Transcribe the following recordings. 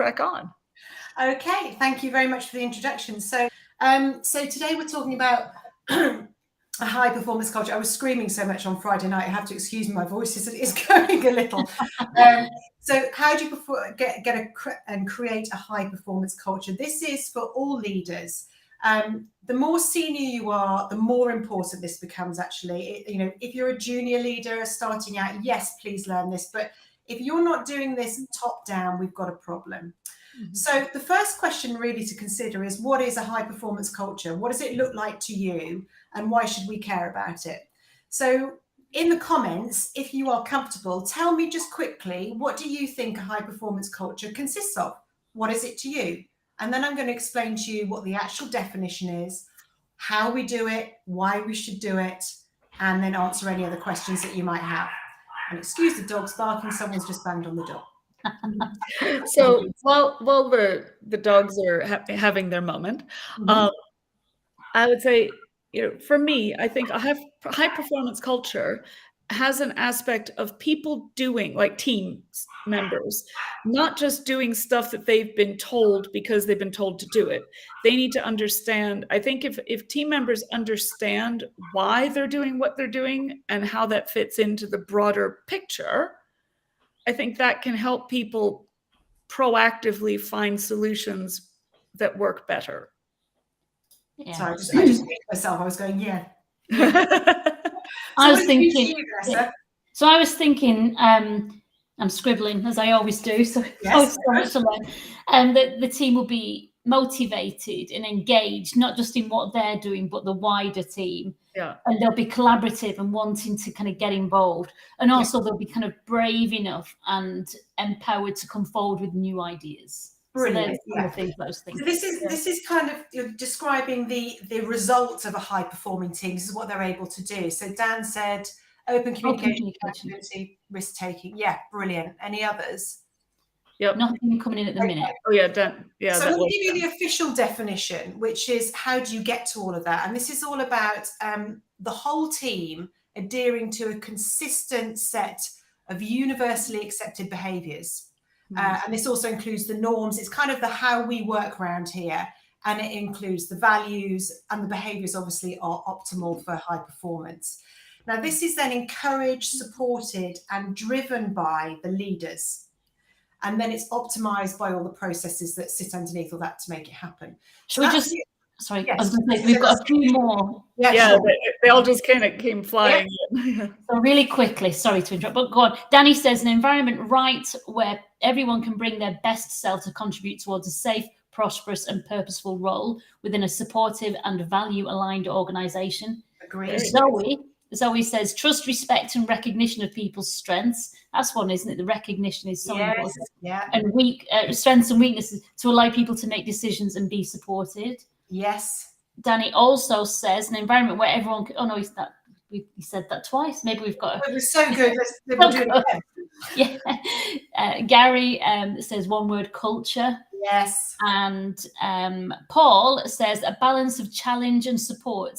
crack on. Okay, thank you very much for the introduction. So today we're talking about a high performance culture. I was screaming so much on Friday night. I have to excuse me, my voice is going a little. So how do you create a high performance culture? This is for all leaders. The more senior you are, the more important this becomes, actually. If you're a junior leader starting out, yes, please learn this. But if you're not doing this top down, we've got a problem. Mm-hmm. So the first question really to consider is, what is a high performance culture? What does it look like to you? And why should we care about it? So in the comments, if you are comfortable, tell me just quickly, what do you think a high performance culture consists of? What is it to you? And then I'm going to explain to you what the actual definition is, how we do it, why we should do it, and then answer any other questions that you might have. And excuse the dogs barking, someone's just banged on the door. So while the dogs are having their moment, I would say, for me, I think a high performance culture has an aspect of people doing, like team members, not just doing stuff that they've been told because they've been told to do it. They need to understand. I think if team members understand why they're doing what they're doing and how that fits into the broader picture, I think that can help people proactively find solutions that work better. Yeah. Sorry, I just picked myself. I was going, yeah. I was thinking, I'm scribbling as I always do, so yes. So much to learn. The team will be motivated and engaged, not just in what they're doing, but the wider team. Yeah. And they'll be collaborative and wanting to kind of get involved. And also they'll be kind of brave enough and empowered to come forward with new ideas. Brilliant. So this is kind of describing the result of a high performing team. This is what they're able to do. So Dan said open communication, risk taking. Yeah, brilliant. Any others? Yep. Nothing coming in at the minute. Oh yeah, Dan. Yeah. So we'll give you the official definition, which is how do you get to all of that? And this is all about the whole team adhering to a consistent set of universally accepted behaviours. And this also includes the norms. It's kind of the how we work around here. And it includes the values, and the behaviours obviously are optimal for high performance. Now, this is then encouraged, supported and driven by the leaders. And then it's optimized by all the processes that sit underneath all that to make it happen. Should we just... Sorry, yes. I was going to say, we've got a few more. Yeah, sure. They all just kind of came flying. Yeah. So really quickly, sorry to interrupt, but go on. Danny says, an environment where everyone can bring their best self to contribute towards a safe, prosperous and purposeful role within a supportive and value-aligned organisation. Agreed. Zoe says, trust, respect and recognition of people's strengths. That's one, isn't it? The recognition is so important. Yeah. And strengths and weaknesses to allow people to make decisions and be supported. Yes. Danny also says an environment where everyone can, he said that twice. Maybe we've got it was so good. We'll do it again. Yeah. Gary says one word, culture. Yes. And Paul says a balance of challenge and support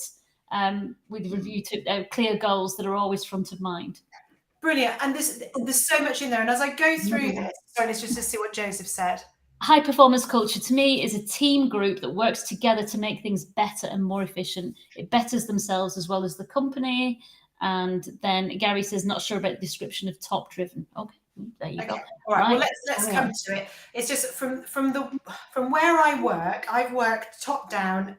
with review to clear goals that are always front of mind. Brilliant. And there's so much in there. And as I go through this, let's just see what Joseph said. High performance culture to me is a team group that works together to make things better and more efficient. It betters themselves as well as the company. And then Gary says, not sure about the description of top driven. Okay, there you go. All right. Well, let's come to it. It's just from where I work, I've worked top down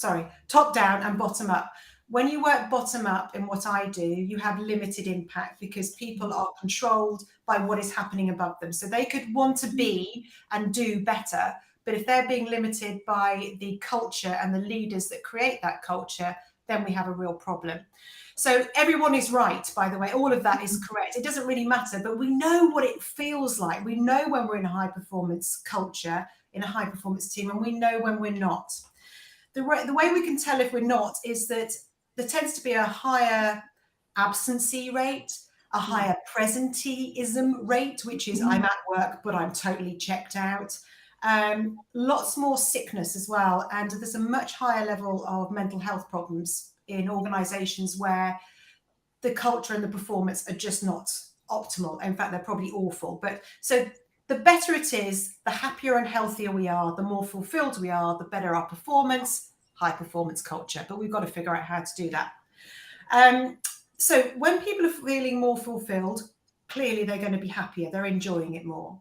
and bottom up. When you work bottom up in what I do, you have limited impact because people are controlled by what is happening above them. So they could want to be and do better, but if they're being limited by the culture and the leaders that create that culture, then we have a real problem. So everyone is right, by the way. All of that is correct. It doesn't really matter, but we know what it feels like. We know when we're in a high performance culture, in a high performance team, and we know when we're not. The way we can tell if we're not is that there tends to be a higher absentee rate, a higher presenteeism rate, which is I'm at work, but I'm totally checked out. Lots more sickness as well. And there's a much higher level of mental health problems in organizations where the culture and the performance are just not optimal. In fact, they're probably awful. But so the better it is, the happier and healthier we are, the more fulfilled we are, the better our performance, high performance culture. But we've got to figure out how to do that. So when people are feeling more fulfilled, clearly they're going to be happier. They're enjoying it more.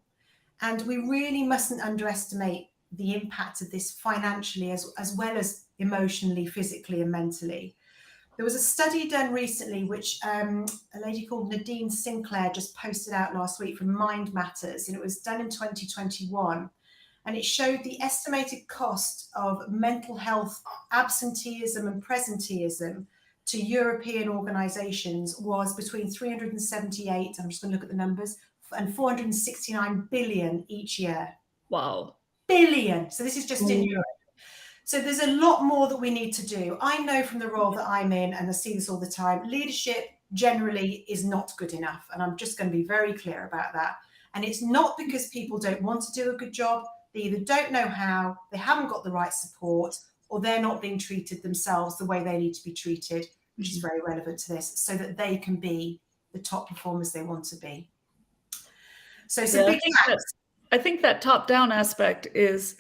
And we really mustn't underestimate the impact of this financially as well as emotionally, physically, and mentally. There was a study done recently, which a lady called Nadine Sinclair just posted out last week from Mind Matters, and it was done in 2021. And it showed the estimated cost of mental health absenteeism and presenteeism to European organisations was between 378, I'm just going to look at the numbers, and 469 billion each year. Wow. Billion. So this is just in Europe. So there's a lot more that we need to do. I know from the role that I'm in, and I see this all the time, leadership generally is not good enough. And I'm just going to be very clear about that. And it's not because people don't want to do a good job. They either don't know how, they haven't got the right support, or they're not being treated themselves the way they need to be treated, which is very relevant to this, so that they can be the top performers they want to be. So it's a big fact. I think that top-down aspect is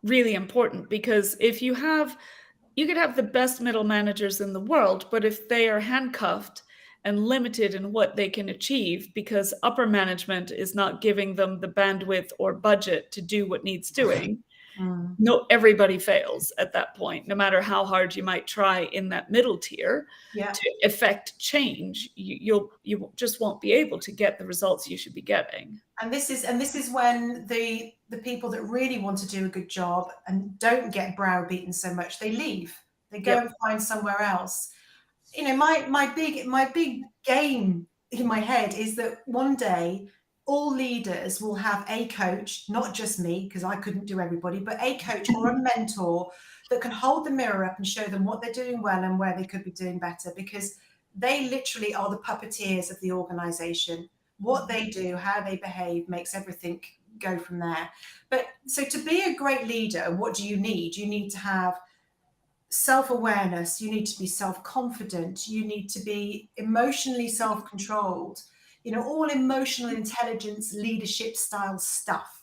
really important, because if you could have the best middle managers in the world, but if they are handcuffed and limited in what they can achieve because upper management is not giving them the bandwidth or budget to do what needs doing, no, everybody fails at that point, no matter how hard you might try in that middle tier to effect change. You just won't be able to get the results you should be getting. And this is when the people that really want to do a good job and don't get browbeaten so much, they leave. They go and find somewhere else. You know, my big game in my head is that one day all leaders will have a coach, not just me, because I couldn't do everybody, but a coach or a mentor that can hold the mirror up and show them what they're doing well and where they could be doing better, because they literally are the puppeteers of the organization. What they do, how they behave, makes everything go from there. But so to be a great leader, what do you need? You need to have self-awareness. You need to be self-confident. You need to be emotionally self-controlled. You know, all emotional intelligence, leadership style stuff.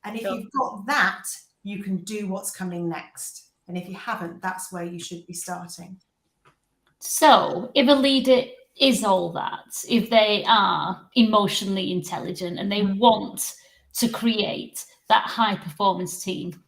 And if you've got that, you can do what's coming next. And if you haven't, that's where you should be starting. So if a leader is all that, if they are emotionally intelligent and they want to create that high performance team,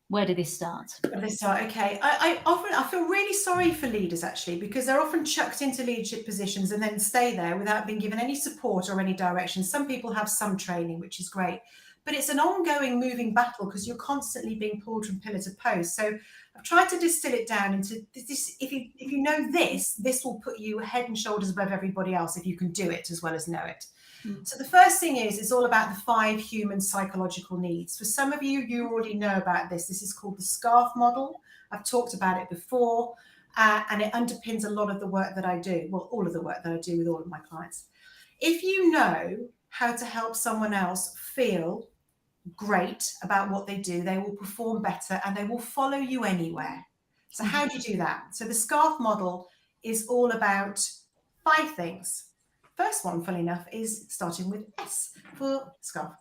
where do they start? Okay. I feel really sorry for leaders, actually, because they're often chucked into leadership positions and then stay there without being given any support or any direction. Some people have some training, which is great, but it's an ongoing moving battle because you're constantly being pulled from pillar to post. So I've tried to distill it down into this. If you know this will put you head and shoulders above everybody else if you can do it as well as know it. So the first thing is, it's all about the 5 human psychological needs. For some of you, you already know about this. This is called the SCARF model. I've talked about it before, and it underpins a lot of the work that I do. Well, all of the work that I do with all of my clients. If you know how to help someone else feel great about what they do, they will perform better and they will follow you anywhere. So how do you do that? So the SCARF model is all about 5 things. First one, funny enough, is starting with S for SCARF.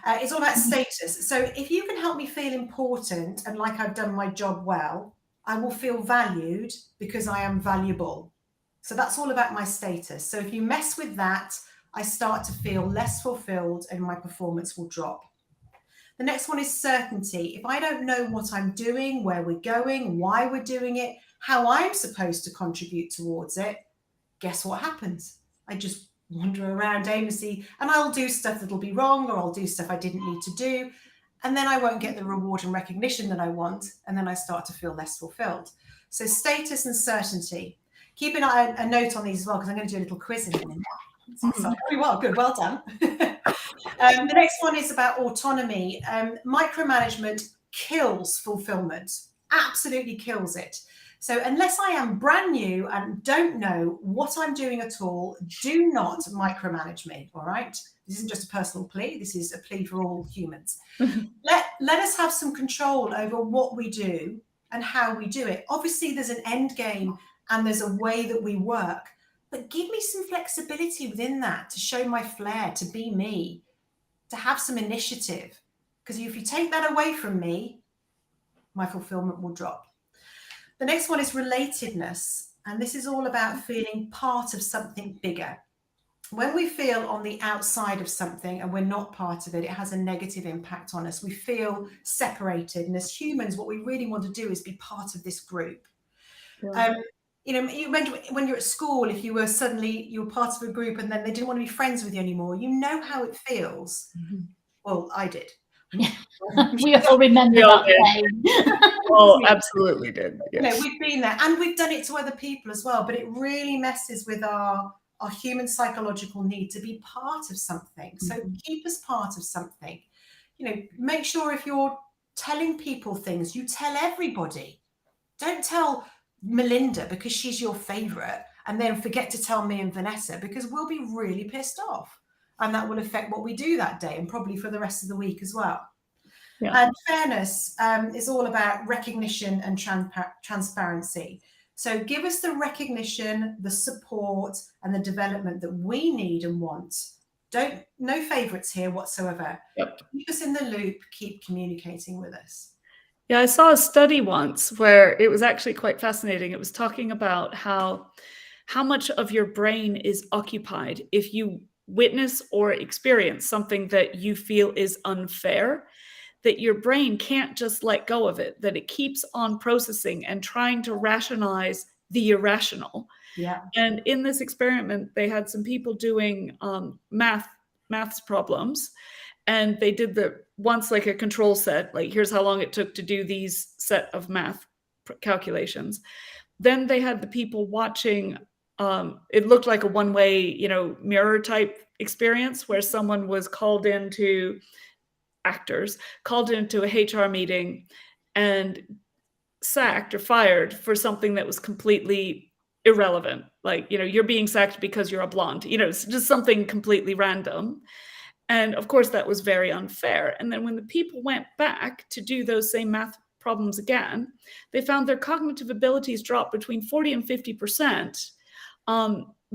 It's all about status. So if you can help me feel important and like I've done my job well, I will feel valued because I am valuable. So that's all about my status. So if you mess with that, I start to feel less fulfilled and my performance will drop. The next one is certainty. If I don't know what I'm doing, where we're going, why we're doing it, how I'm supposed to contribute towards it, guess what happens? I just wander around aimlessly and I'll do stuff that'll be wrong, or I'll do stuff I didn't need to do. And then I won't get the reward and recognition that I want. And then I start to feel less fulfilled. So status and certainty. Keep a note on these as well, because I'm going to do a little quiz in a minute. Very well, good, well done. The next one is about autonomy. Micromanagement kills fulfillment, absolutely kills it. So unless I am brand new and don't know what I'm doing at all, do not micromanage me, all right? This isn't just a personal plea. This is a plea for all humans. Let us have some control over what we do and how we do it. Obviously, there's an end game and there's a way that we work, but give me some flexibility within that to show my flair, to be me. to have some initiative, because if you take that away from me, my fulfillment will drop. The next one is relatedness. And this is all about feeling part of something bigger. When we feel on the outside of something and we're not part of it, it has a negative impact on us. We feel separated. And as humans, what we really want to do is be part of this group. Yeah. You know, you remember when you're at school, if you were part of a group and then they didn't want to be friends with you anymore, you know how it feels. Mm-hmm. Well, I did. We all remember that pain. Oh, absolutely did. Yes. You know, we've been there and we've done it to other people as well, but it really messes with our human psychological need to be part of something. So keep us part of something. You know, make sure if you're telling people things, you tell everybody. Don't tell Melinda because she's your favorite and then forget to tell me and Vanessa, because we'll be really pissed off. And that will affect what we do that day and probably for the rest of the week as well. Yeah. And fairness is all about recognition and transparency. So give us the recognition, the support, and the development that we need and want. No favorites here whatsoever. Yep. Keep us in the loop, keep communicating with us. Yeah, I saw a study once where it was actually quite fascinating. It was talking about how much of your brain is occupied if you witness or experience something that you feel is unfair, that your brain can't just let go of it, that it keeps on processing and trying to rationalize the irrational. Yeah. And in this experiment, they had some people doing maths problems, and they did once like a control set, like here's how long it took to do these set of math calculations. Then they had the people watching, it looked like a one-way, mirror type experience where someone was called into a HR meeting and sacked or fired for something that was completely irrelevant. Like, you're being sacked because you're a blonde, it's just something completely random. And of course, that was very unfair. And then when the people went back to do those same math problems again, they found their cognitive abilities dropped between 40 and 50%,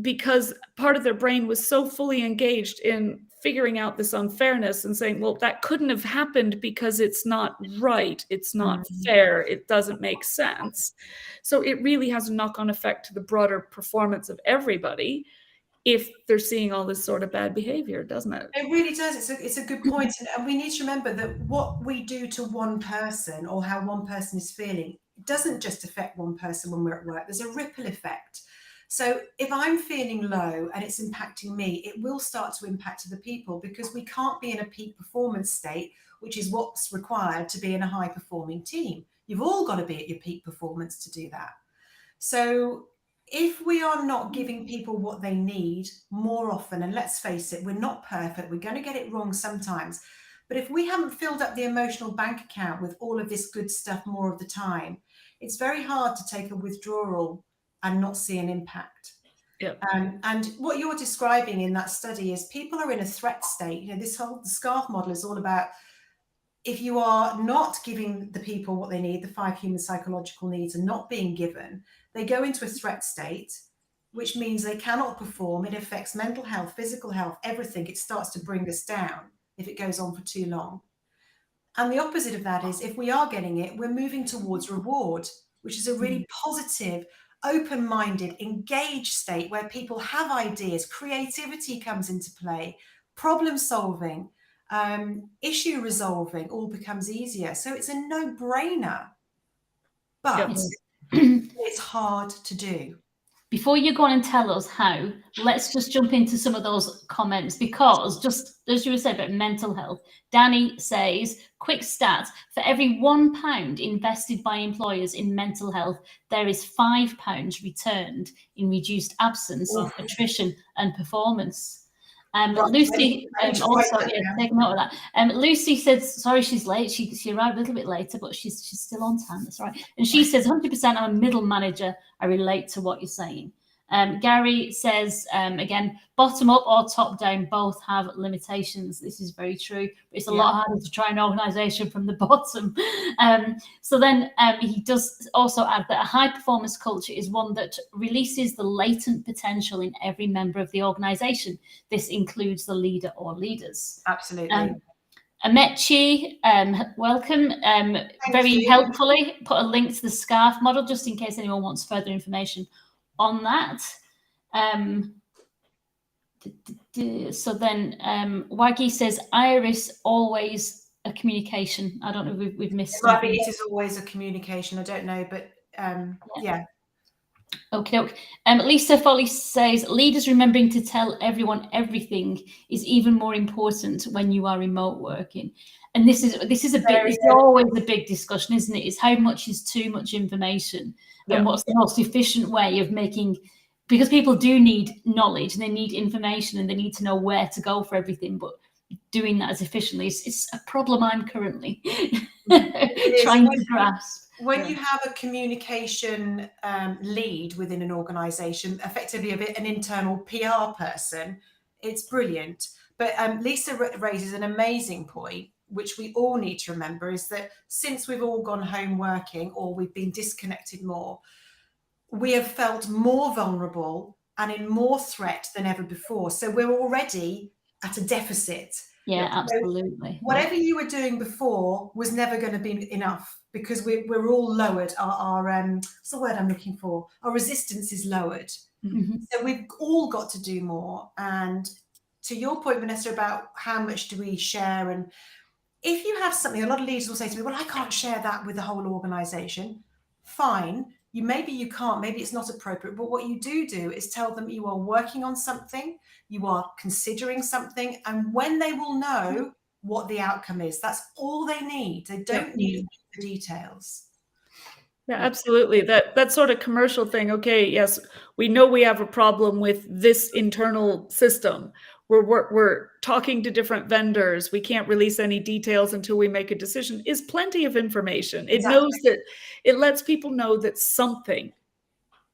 because part of their brain was so fully engaged in figuring out this unfairness and saying, well, that couldn't have happened because it's not right. It's not fair. It doesn't make sense. So it really has a knock-on effect to the broader performance of everybody if they're seeing all this sort of bad behavior, doesn't it? It really does. It's a good point. And we need to remember that what we do to one person or how one person is feeling doesn't just affect one person when we're at work. There's a ripple effect. So if I'm feeling low and it's impacting me, it will start to impact other people, because we can't be in a peak performance state, which is what's required to be in a high performing team. You've all got to be at your peak performance to do that. So if we are not giving people what they need more often, and let's face it, we're not perfect, we're going to get it wrong sometimes. But if we haven't filled up the emotional bank account with all of this good stuff more of the time, it's very hard to take a withdrawal and not see an impact. Yep. And what you're describing in that study is people are in a threat state. This whole SCARF model is all about, if you are not giving the people what they need, the 5 human psychological needs are not being given, they go into a threat state, which means they cannot perform. It affects mental health, physical health, everything. It starts to bring us down if it goes on for too long. And the opposite of that is, if we are getting it, we're moving towards reward, which is a really positive, open-minded, engaged state where people have ideas, creativity comes into play, problem solving, issue resolving all becomes easier. So it's a no-brainer, but it's hard to do. Before you go on and tell us how, let's just jump into some of those comments, because just as you were saying about mental health, Danny says, quick stat, for every £1 invested by employers in mental health, there is £5 returned in reduced absence, attrition and performance. Lucy, also, take note of that. Lucy says, sorry, she's late. She arrived a little bit later, but she's still on time. That's right. And she says, 100% I'm a middle manager. I relate to what you're saying. Gary says, again, bottom up or top down, both have limitations. This is very true. But it's a lot harder to try an organisation from the bottom. So then he does also add that a high performance culture is one that releases the latent potential in every member of the organisation. This includes the leader or leaders. Absolutely. Amechi, welcome. Very helpfully put a link to the SCARF model just in case anyone wants further information on that. So then Waggy says, Iris, always a communication. I don't know if we've missed something. Maybe it is always a communication. I don't know, but yeah. Okay. Lisa Foley says, leaders remembering to tell everyone everything is even more important when you are remote working. And this is it's always a big discussion, isn't it? Is how much is too much information, and what's the most efficient way of making, because people do need knowledge and they need information and they need to know where to go for everything, but doing that as efficiently is a problem I'm currently trying to grasp. When you have a communication lead within an organisation, effectively an internal PR person, it's brilliant. But Lisa raises an amazing point, which we all need to remember, is that since we've all gone home working or we've been disconnected more, we have felt more vulnerable and in more threat than ever before. So we're already at a deficit. Yeah, absolutely. Whatever you were doing before was never going to be enough, because we're all lowered. Our what's the word I'm looking for? Our resistance is lowered. Mm-hmm. So we've all got to do more. And to your point, Vanessa, about how much do we share, and if you have something, a lot of leaders will say to me, well, I can't share that with the whole organisation. Fine. Maybe you can't, maybe it's not appropriate, but what you do is tell them you are working on something, you are considering something, and when they will know what the outcome is, that's all they need. They don't need the details. Yeah, absolutely. That sort of commercial thing. Okay, yes, we know we have a problem with this internal system. We're talking to different vendors. We can't release any details until we make a decision. Is plenty of information. It knows that it lets people know that something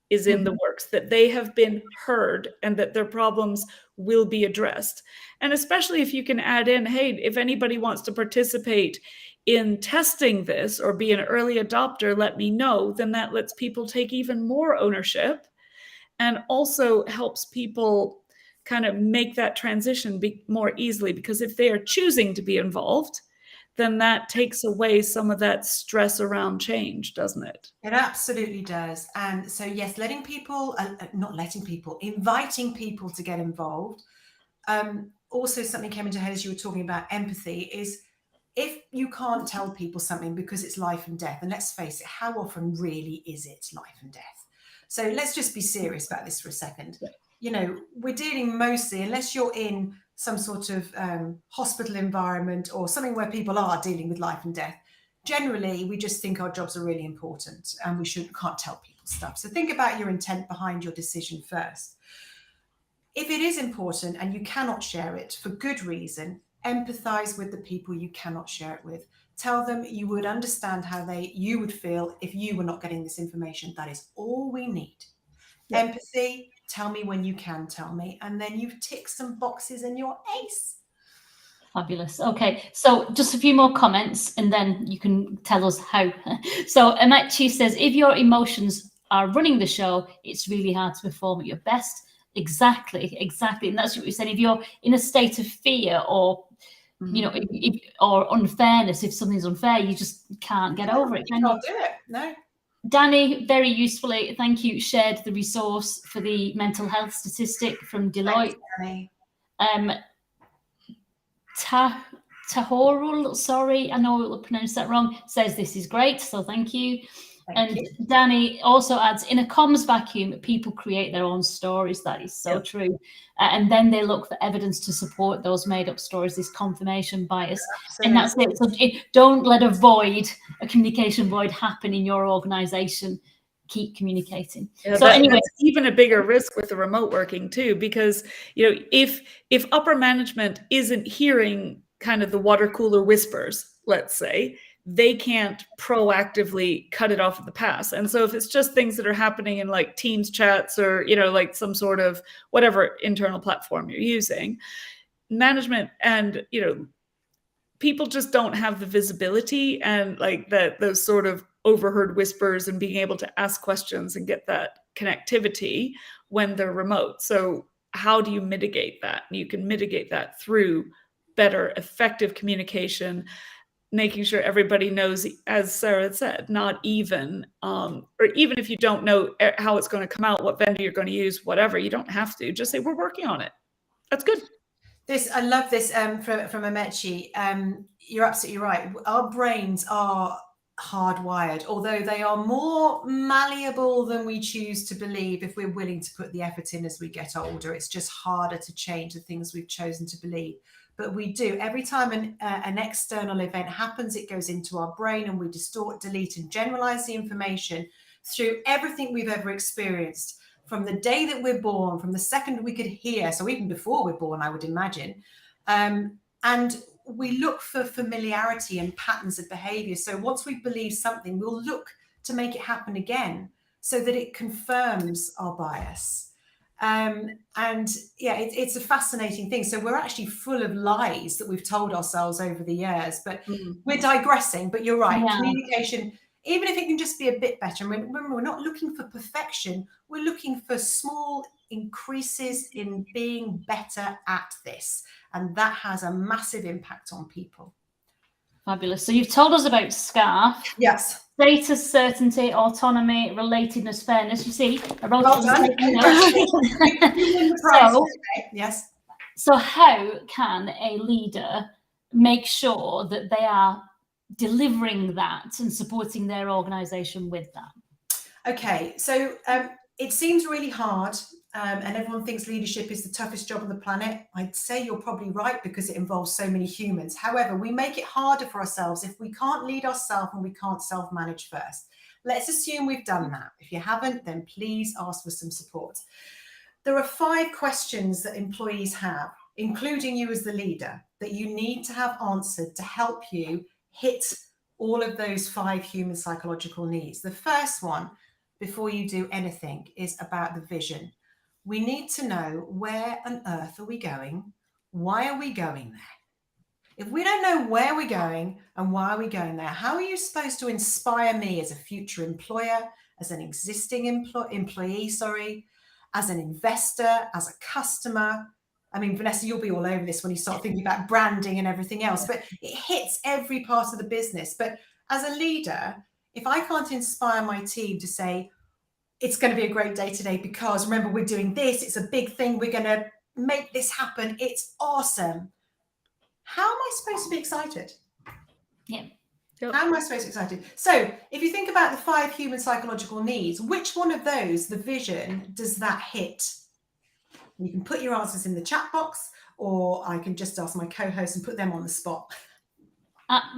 is in the works, that they have been heard, and that their problems will be addressed. And especially if you can add in, hey, if anybody wants to participate in testing this or be an early adopter, let me know. Then that lets people take even more ownership, and also helps people kind of make that transition more easily, because if they are choosing to be involved, then that takes away some of that stress around change, doesn't it? It absolutely does. And so, yes, inviting people to get involved. Also, something came into head as you were talking about empathy, is if you can't tell people something because it's life and death, and let's face it, how often really is it life and death? So let's just be serious about this for a second. You know, we're dealing mostly, unless you're in some sort of hospital environment or something where people are dealing with life and death, generally we just think our jobs are really important and we can't tell people stuff. So think about your intent behind your decision first. If it is important and you cannot share it for good reason, empathize with the people you cannot share it with. Tell them you would understand how you would feel if you were not getting this information. That is all we need. Yeah. Empathy. Tell me when you can tell me, and then you've ticked some boxes and you're ace. Fabulous. Okay, so just a few more comments and then you can tell us how. So Amechi says, if your emotions are running the show, it's really hard to perform at your best. Exactly. And that's what you're saying. If you're in a state of fear or, you know, or unfairness, if something's unfair, you just can't get over it. You can't do it, no. Danny, very usefully, thank you, shared the resource for the mental health statistic from Deloitte. Thanks, Tahorul, sorry, I know we'll pronounce that wrong, says this is great, so thank you. Thank you. Danny also adds, in a comms vacuum, people create their own stories. That is so true. And then they look for evidence to support those made-up stories, this confirmation bias. Absolutely. And that's it. So don't let a communication void happen in your organisation. Keep communicating. Yeah, so anyway, that's even a bigger risk with the remote working too, because, you know, if upper management isn't hearing kind of the water cooler whispers, let's say, they can't proactively cut it off at the pass. And so if it's just things that are happening in like Teams chats or, like some sort of whatever internal platform you're using, management and, people just don't have the visibility and like those sort of overheard whispers and being able to ask questions and get that connectivity when they're remote. So how do you mitigate that? You can mitigate that through better, effective communication, making sure everybody knows, as Sarah had said, not even, or even if you don't know how it's going to come out, what vendor you're going to use, whatever, you don't have to. Just say, we're working on it. That's good. I love this from Amechi. You're absolutely right. Our brains are hardwired, although they are more malleable than we choose to believe if we're willing to put the effort in as we get older. It's just harder to change the things we've chosen to believe. But we do. Every time an external event happens, it goes into our brain and we distort, delete, and generalize the information through everything we've ever experienced. From the day that we're born, from the second we could hear, so even before we're born, I would imagine. And we look for familiarity and patterns of behavior. So once we believe something, we'll look to make it happen again so that it confirms our bias. And yeah, it's a fascinating thing. So we're actually full of lies that we've told ourselves over the years, but we're digressing. But you're right, communication, even if it can just be a bit better. And remember, we're not looking for perfection. We're looking for small increases in being better at this. And that has a massive impact on people. Fabulous. So you've told us about SCARF. Yes. Status, certainty, autonomy, relatedness, fairness. You see, I wrote well done. Yes. So how can a leader make sure that they are delivering that and supporting their organization with that? Okay, so it seems really hard, and everyone thinks leadership is the toughest job on the planet. I'd say you're probably right because it involves so many humans. However, we make it harder for ourselves if we can't lead ourselves and we can't self-manage first. Let's assume we've done that. If you haven't, then please ask for some support. There are 5 questions that employees have, including you as the leader, that you need to have answered to help you hit all of those 5 human psychological needs. The first one, before you do anything, is about the vision. We need to know, where on earth are we going? Why are we going there? If we don't know where we're going and why are we going there, how are you supposed to inspire me as a future employer, as an existing employee, as an investor, as a customer? I mean, Vanessa, you'll be all over this when you start thinking about branding and everything else, but it hits every part of the business. But as a leader, if I can't inspire my team to say, it's going to be a great day today because remember, we're doing this, it's a big thing, we're going to make this happen, it's awesome. How am I supposed to be excited? Yeah. How am I supposed to be excited? So if you think about the 5 human psychological needs, which one of those, the vision, does that hit? You can put your answers in the chat box, or I can just ask my co-host and put them on the spot.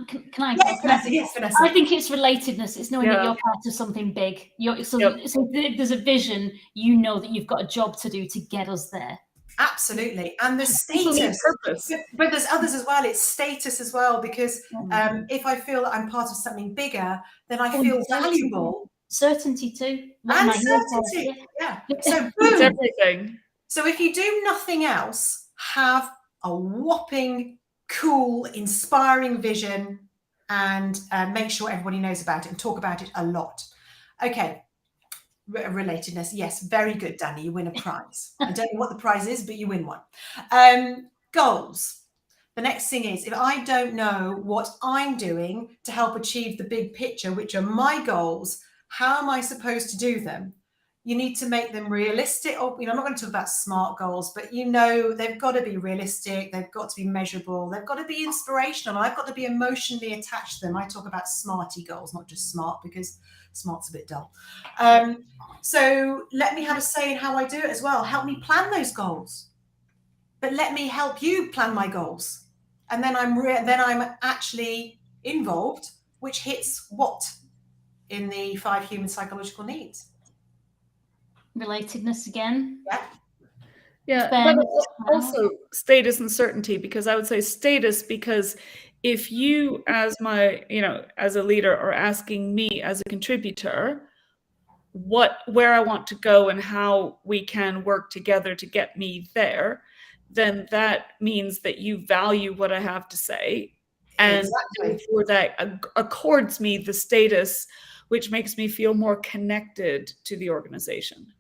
Can I? Yes, Vanessa. I think it's relatedness. It's knowing that you're part of something big. So if there's a vision, you know that you've got a job to do to get us there. Absolutely. And the status, but there's others as well. It's status as well, because if I feel that I'm part of something bigger, then I feel valuable. Certainty too. And certainty. Yeah. So boom. It's everything. So if you do nothing else, have a whopping, cool, inspiring vision, and make sure everybody knows about it and talk about it a lot. Okay. Relatedness. Yes. Very good, Danny. You win a prize. I don't know what the prize is, but you win one. Goals. The next thing is, if I don't know what I'm doing to help achieve the big picture, which are my goals, how am I supposed to do them? You need to make them realistic. Or, I'm not going to talk about SMART goals, but they've got to be realistic. They've got to be measurable. They've got to be inspirational. And I've got to be emotionally attached to them. I talk about SMARTy goals, not just SMART, because SMART's a bit dull. So let me have a say in how I do it as well. Help me plan those goals, but let me help you plan my goals. And then I'm actually involved, which hits what in the 5 human psychological needs? Relatedness again. Yeah, but fairness. also status and certainty, because I would say status, because if you as my, as a leader are asking me as a contributor where I want to go and how we can work together to get me there, then that means that you value what I have to say. And Exactly. therefore that accords me the status, which makes me feel more connected to the organization.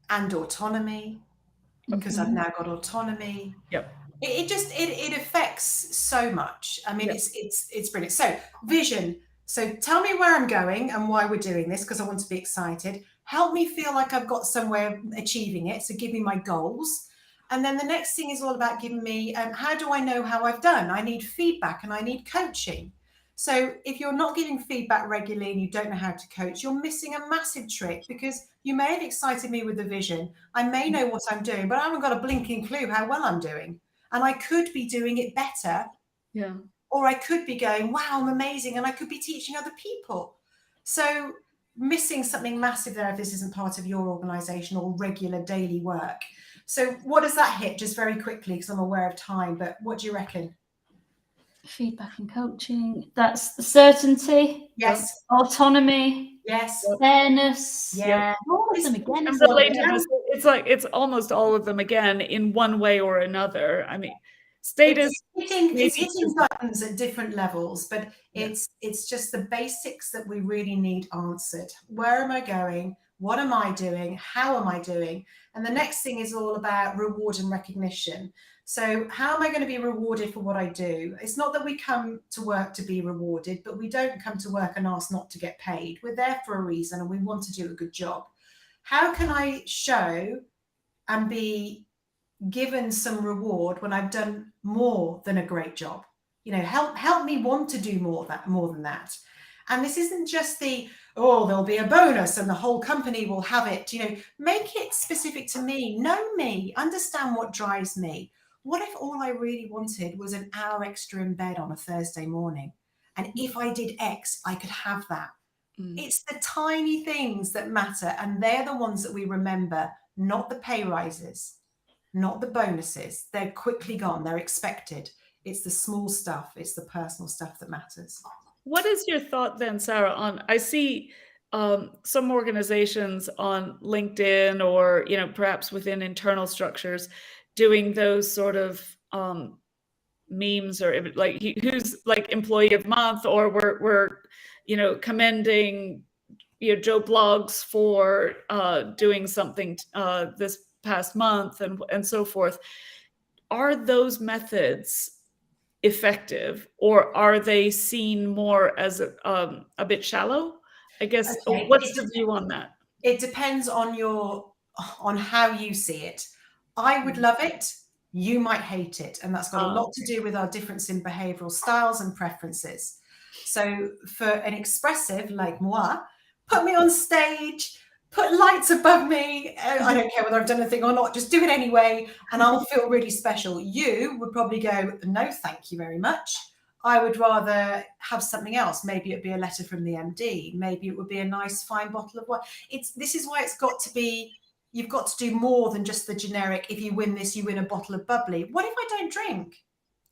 And autonomy, because I've now got autonomy. Yep. It affects so much. I mean, Yep. it's brilliant. So vision. So tell me where I'm going and why we're doing this, because I want to be excited. Help me feel like I've got somewhere achieving it. So give me my goals. And then the next thing is all about giving me, how do I know how I've done? I need feedback and I need coaching. So if you're not giving feedback regularly and you don't know how to coach, you're missing a massive trick, because you may have excited me with the vision. I may know what I'm doing, but I haven't got a blinking clue how well I'm doing. And I could be doing it better. Yeah. Or I could be going, wow, I'm amazing. And I could be teaching other people. So missing something massive there if this isn't part of your organization or regular daily work. So what does that hit, just very quickly, because I'm aware of time, but what do you reckon? Feedback and coaching. That's the certainty. Yes. Autonomy. Yes. Fairness. Yeah. All of them again. And relatedness, it's almost all of them again in one way or another. I mean, status. It's hitting buttons at different levels, but it's just the basics that we really need answered. Where am I going? What am I doing? How am I doing? And the next thing is all about reward and recognition. So how am I going to be rewarded for what I do? It's not that we come to work to be rewarded, but we don't come to work and ask not to get paid. We're there for a reason and we want to do a good job. How can I show and be given some reward when I've done more than a great job? Help me want to do more than that. And this isn't just there'll be a bonus and the whole company will have it. Make it specific to me. Know me. Understand what drives me. What if all I really wanted was an hour extra in bed on a Thursday morning? And if I did X, I could have that. It's the tiny things that matter. And they're the ones that we remember, not the pay rises, not the bonuses. They're quickly gone. They're expected. It's the small stuff. It's the personal stuff that matters. What is your thought then, Sarah, on, I see some organizations on LinkedIn or, perhaps within internal structures doing those sort of memes, or like who's like employee of month, or we're commending Joe Blogs for doing something this past month and so forth. Are those methods effective, or are they seen more as a bit shallow? I guess. Okay. What's the view on that? It depends on how you see it. I would love it. You might hate it. And that's got a lot to do with our difference in behavioral styles and preferences. So for an expressive like moi, put me on stage, put lights above me. I don't care whether I've done anything or not, just do it anyway. And I'll feel really special. You would probably go, no, thank you very much. I would rather have something else. Maybe it'd be a letter from the MD. Maybe it would be a nice fine bottle of wine. This is why it's got to be, you've got to do more than just the generic, if you win this, you win a bottle of bubbly. What if I don't drink?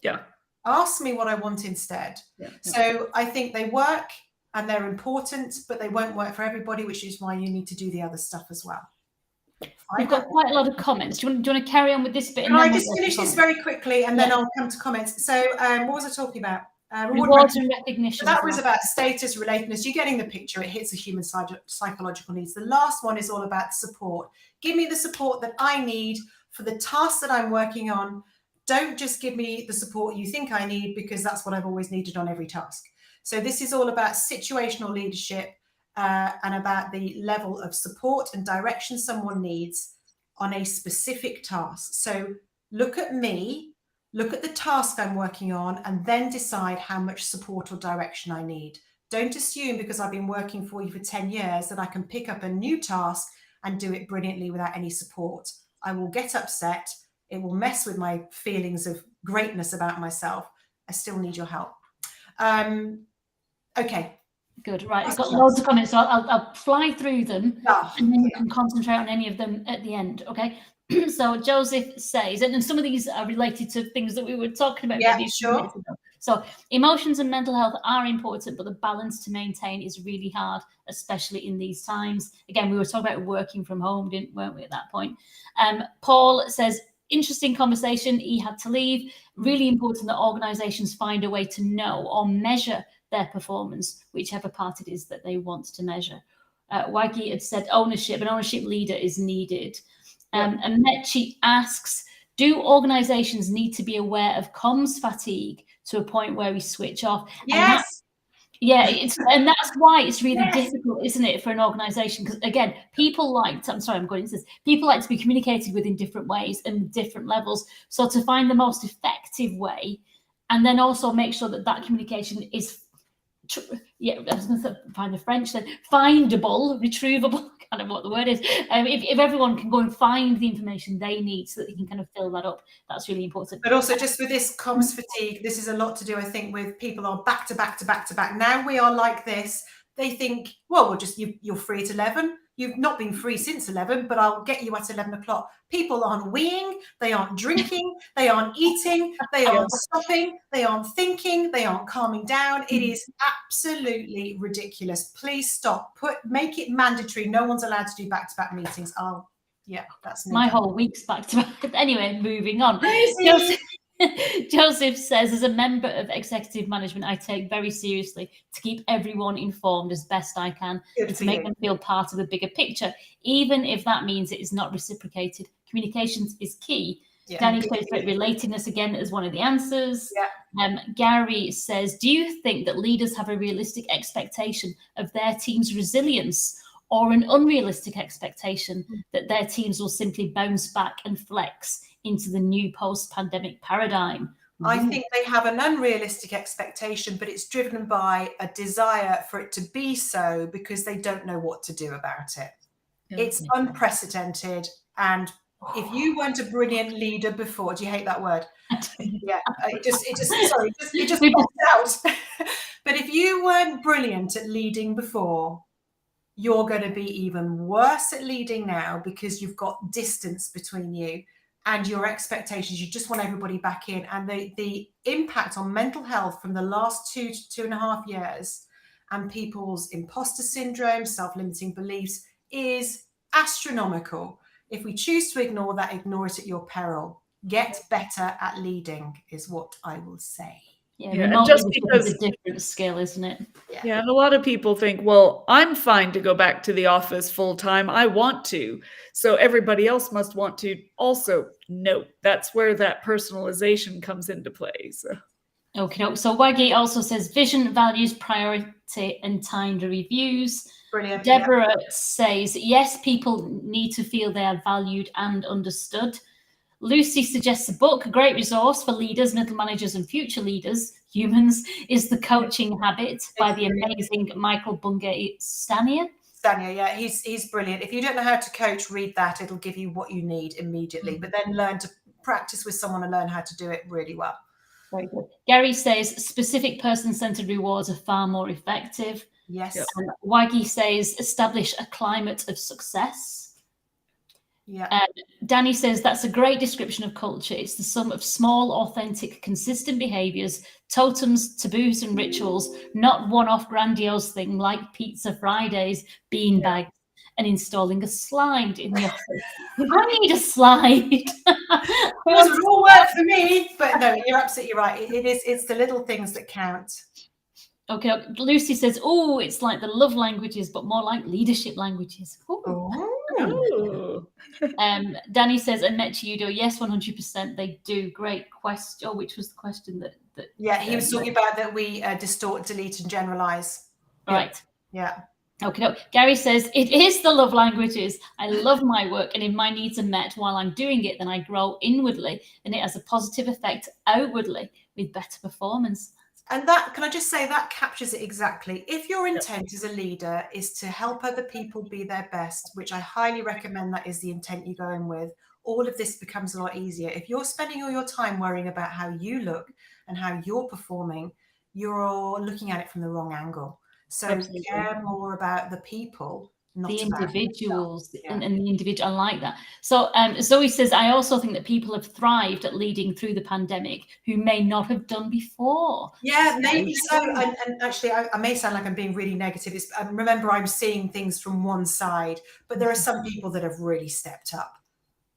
Yeah. Ask me what I want instead. Yeah. So I think they work and they're important, but they won't work for everybody, which is why you need to do the other stuff as well. We've got quite a lot of comments. Do you want to carry on with this bit? Can I just finish this very quickly and then I'll come to comments. So what was I talking about? Rewards and recognition. So that was about status, relatedness. You're getting the picture. It hits the human psychological needs. The last one is all about support. Give me the support that I need for the task that I'm working on. Don't just give me the support you think I need, because that's what I've always needed on every task. So this is all about situational leadership and about the level of support and direction someone needs on a specific task. So look at me, look at the task I'm working on, and then decide how much support or direction I need. Don't assume because I've been working for you for 10 years that I can pick up a new task and do it brilliantly without any support. I will get upset. It will mess with my feelings of greatness about myself. I still need your help. Okay. Good. Right. I've got loads of comments, so I'll fly through them and then you can concentrate on any of them at the end. Okay. So Joseph says, and some of these are related to things that we were talking about Yeah, maybe a few sure. minutes ago. So emotions and mental health are important, but the balance to maintain is really hard, especially in these times. Again, we were talking about working from home, weren't we, at that point? Paul says, interesting conversation. He had to leave. Really important that organisations find a way to know or measure their performance, whichever part it is that they want to measure. Waggy had said ownership. An ownership leader is needed. And Mechi asks, do organisations need to be aware of comms fatigue to a point where we switch off? Yes. And that's why it's really difficult, isn't it, for an organisation? Because again, people like to be communicated with in different ways and different levels. So to find the most effective way, and then also make sure that that communication is I was going to find the French then, findable, retrievable, kind of what the word is. If everyone can go and find the information they need so that they can kind of fill that up, that's really important. But also just with this comms fatigue, this is a lot to do, I think, with people are back to back to back to back. Now we are like this. They think, well, we'll just, you're free at 11. You've not been free since 11, but I'll get you at 11 o'clock. People aren't weeing, they aren't drinking, they aren't eating, they aren't stopping, they aren't thinking, they aren't calming down. It is absolutely ridiculous. Please stop. Make it mandatory. No one's allowed to do back-to-back meetings. That's me. My whole week's back to back. Anyway, moving on. Joseph says, as a member of executive management, I take very seriously to keep everyone informed as best I can and to make them feel part of the bigger picture, even if that means it is not reciprocated. Communications is key. Danny says about relatedness again as one of the answers. Gary says, do you think that leaders have a realistic expectation of their team's resilience or an unrealistic expectation that their teams will simply bounce back and flex into the new post-pandemic paradigm? I think they have an unrealistic expectation, but it's driven by a desire for it to be so because they don't know what to do about it. It's unprecedented. And if you weren't a brilliant leader before, do you hate that word? It just popped out. But if you weren't brilliant at leading before, you're going to be even worse at leading now because you've got distance between you and your expectations. You just want everybody back in. And the impact on mental health from the last 2 to 2.5 years and people's imposter syndrome, self-limiting beliefs is astronomical. If we choose to ignore that, ignore it at your peril. Get better at leading is what I will say. And just because it's a different skill, isn't it? And a lot of people think, well, I'm fine to go back to the office full time. I want to. So everybody else must want to also. No, that's where that personalization comes into play. So Waggy also says vision, values, priority, and timed reviews. Brilliant. Deborah says, yes, people need to feel they are valued and understood. Lucy suggests a book, a great resource for leaders, middle managers, and future leaders, humans, is The Coaching Habit by the amazing Michael Bungay Stanier. He's brilliant. If you don't know how to coach, read that. It'll give you what you need immediately, but then learn to practice with someone and learn how to do it really well. Very good. Gary says specific person-centered rewards are far more effective. Yes. Waggy says establish a climate of success. Danny says that's a great description of culture. It's the sum of small, authentic, consistent behaviors, totems, taboos, and rituals, not one-off grandiose thing like Pizza Fridays, beanbags, and installing a slide in the office. I need a slide. It doesn't all work for me, but no, you're absolutely right. It's the little things that count. Okay, Lucy says, oh, it's like the love languages, but more like leadership languages. Danny says, and met judo, yes, 100%, they do. Great question. Which was the question that he was talking about that we distort, delete, and generalize. Right. Yeah. Okay. Gary says, it is the love languages. I love my work, and if my needs are met while I'm doing it, then I grow inwardly, and it has a positive effect outwardly with better performance. And that, can I just say, that captures it exactly. If your intent as a leader is to help other people be their best, which I highly recommend that is the intent you go in with, all of this becomes a lot easier. If you're spending all your time worrying about how you look and how you're performing, you're looking at it from the wrong angle. So care more about the people, not the about individuals yeah. and the individual. I like that. So Zoe says, I also think that people have thrived at leading through the pandemic who may not have done before. Yeah, maybe so. And actually, I may sound like I'm being really negative. Remember, I'm seeing things from one side, but there are some people that have really stepped up,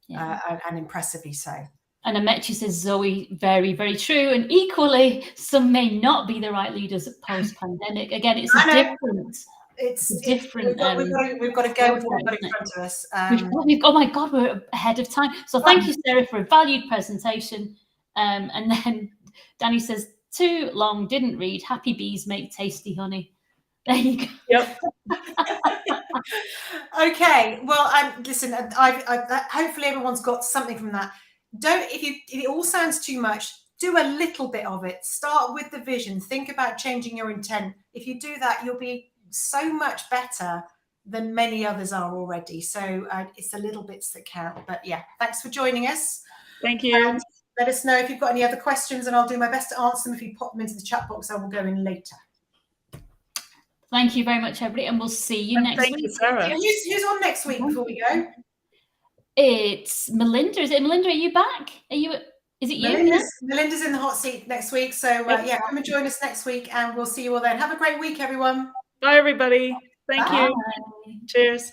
and impressively so. And Amechi says, Zoe, very, very true. And equally, some may not be the right leaders post-pandemic. Again, it's a different. We've got to go with what we've got in front of us. Oh my God, we're ahead of time. So thank you, Sarah, for a valued presentation. And then Danny says, too long, didn't read. Happy bees make tasty honey. There you go. Yep. Okay. Well, listen. Hopefully everyone's got something from that. If it all sounds too much, do a little bit of it. Start with the vision. Think about changing your intent. If you do that, you'll be so much better than many others are already. So it's the little bits that count. But yeah, thanks for joining us. Thank you. Let us know if you've got any other questions, and I'll do my best to answer them. If you pop them into the chat box, I will go in later. Thank you very much, everybody, and we'll see you next week. Thank you, Sarah. Who's on next week before we go? It's Melinda. Is it Melinda? Are you back? Is it you? Melinda's in the hot seat next week. So come and join us next week, and we'll see you all then. Have a great week, everyone. Bye, everybody. Thank you. Cheers.